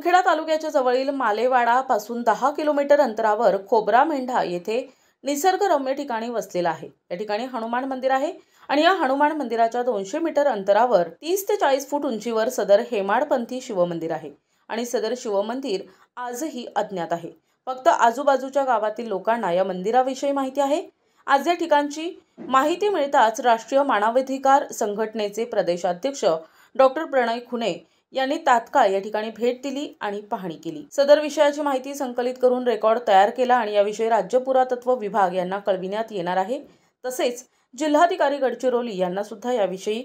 कुरखेडा तालुक्याच्या जवळील मालेवाडा पासून 10 किलोमीटर अंतरावर खोब्रा मेंढा येथे निसर्गरम्य ठिकाणी वसलेला आहे। या ठिकाणी हनुमान मंदिर आहे आणि या हनुमान मंदिराच्या 200 मीटर अंतरावर 30 ते 40 फूट उंचीवर सदर हेमाडपंथी शिवमंदिर आहे आणि सदर शिवमंदिर आजही अज्ञात आहे। फक्त आजूबाजूच्या गावातील लोकांना या मंदिराविषयी माहिती आहे। आज या ठिकाणची माहिती मिळताच राष्ट्रीय मानवाधिकार संघटनेचे प्रदेशाध्यक्ष डॉक्टर प्रणय खुणे यांनी तात्काळ या ठिकाणी भेट दिली आणि पाहणी केली। सदर विषयाची माहिती संकलित करून रेकॉर्ड तयार केला आणि याविषयी राज्य पुरातत्व विभाग यांना कळविण्यात येणार आहे। तसेच जिल्हाधिकारी गडचिरोली यांना सुद्धा याविषयी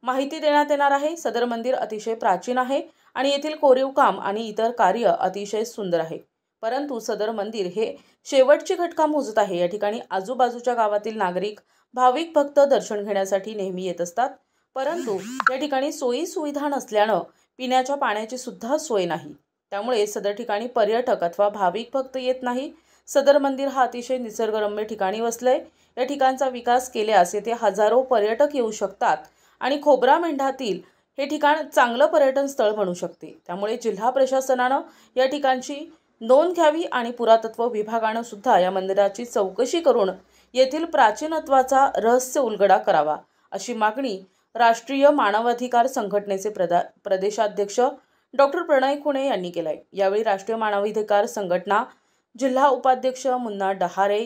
माहिती देण्यात येणार आहे। सदर मंदिर अतिशय प्राचीन आहे आणि येथील कोरीव काम आणि इतर कार्य अतिशय सुंदर आहे, परंतु सदर मंदिर हे शेवटची घटका मोजत आहे। या ठिकाणी आजूबाजूच्या गावातील नागरिक भाविक भक्त दर्शन घेण्यासाठी नेहमी येत असतात, परंतु या ठिकाणी सोयी सुविधा नसल्याने पिण्याच्या पाण्याची सुद्धा सोय नाही, त्यामुळे सदर ठिकाणी पर्यटक अथवा भाविक भक्त येत नाही। सदर मंदिर हा अतिशय निसर्गरम्य ठिकाणी वसलय। या ठिकाणचा विकास केल्यास येथे हजारो पर्यटक येऊ शकतात आणि खोब्रा मेंढातील हे ठिकाण चांगलं पर्यटन स्थळ बनू शकते। त्यामुळे जिल्हा प्रशासनाने या ठिकाणची नोंद घ्यावी आणि पुरातत्व विभागाने सुद्धा या मंदिराची चौकशी करून येथील प्राचीनत्वाचा रहस्य उलगडा करावा, अशी मागणी राष्ट्रीय मानवाधिकार संघटनेचे प्रदेशाध्यक्ष डॉक्टर प्रणय खुणे यांनी केलाय। यावेळी राष्ट्रीय मानवाधिकार संघटना जिल्हा उपाध्यक्ष मुन्ना डहारे,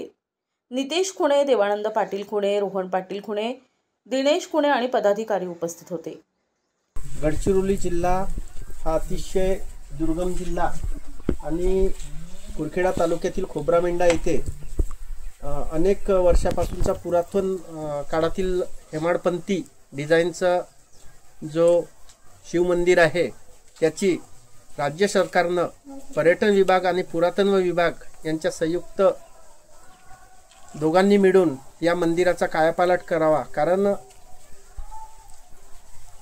नितेश खुणे, देवानंद पाटील खुणे, रोहन पाटील खुणे, दिनेश खुणे आणि पदाधिकारी उपस्थित होते। गडचिरोली जिल्हा हा अतिशय दुर्गम जिल्हा आणि कुरखेडा तालुक्यातील खोब्रा मेंढा येथे अनेक वर्षापासूनचा पुरातन काळातील हेमाडपंथी डिझाईनचा जो शिवमंदिर आहे त्याची राज्य सरकारनं पर्यटन विभाग आणि पुरातत्व विभाग यांच्या संयुक्त दोघांनी मिळून या मंदिराचा कायापालट करावा। कारण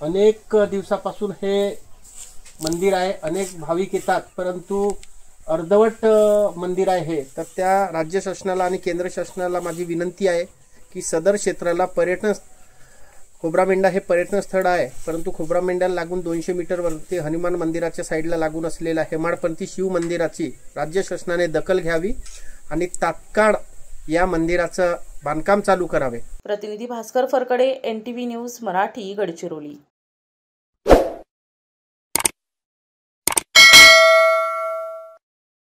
अनेक दिवसापासून हे मंदिर आहे, अनेक भाविक येतात, परंतु अर्धवट मंदिर आहे। तर त्या राज्य शासनाला आणि केंद्र शासनाला माझी विनंती आहे की सदर क्षेत्राला पर्यटन, खोब्रा मेंढा हे पर्यटन स्थळ आहे, परंतु खोब्रा मेंढ्याला लागून 200 मीटरवरती हनुमान मंदिराच्या साईडला लागून असलेल्या हेमाडपंथी शिव मंदिराची राज्य शासनाने दखल घ्यावी आणि तात्काळ या मंदिराचं बांधकाम चालू करावे। प्रतिनिधी भास्कर फरकडे, NTV न्यूज मराठी, गडचिरोली।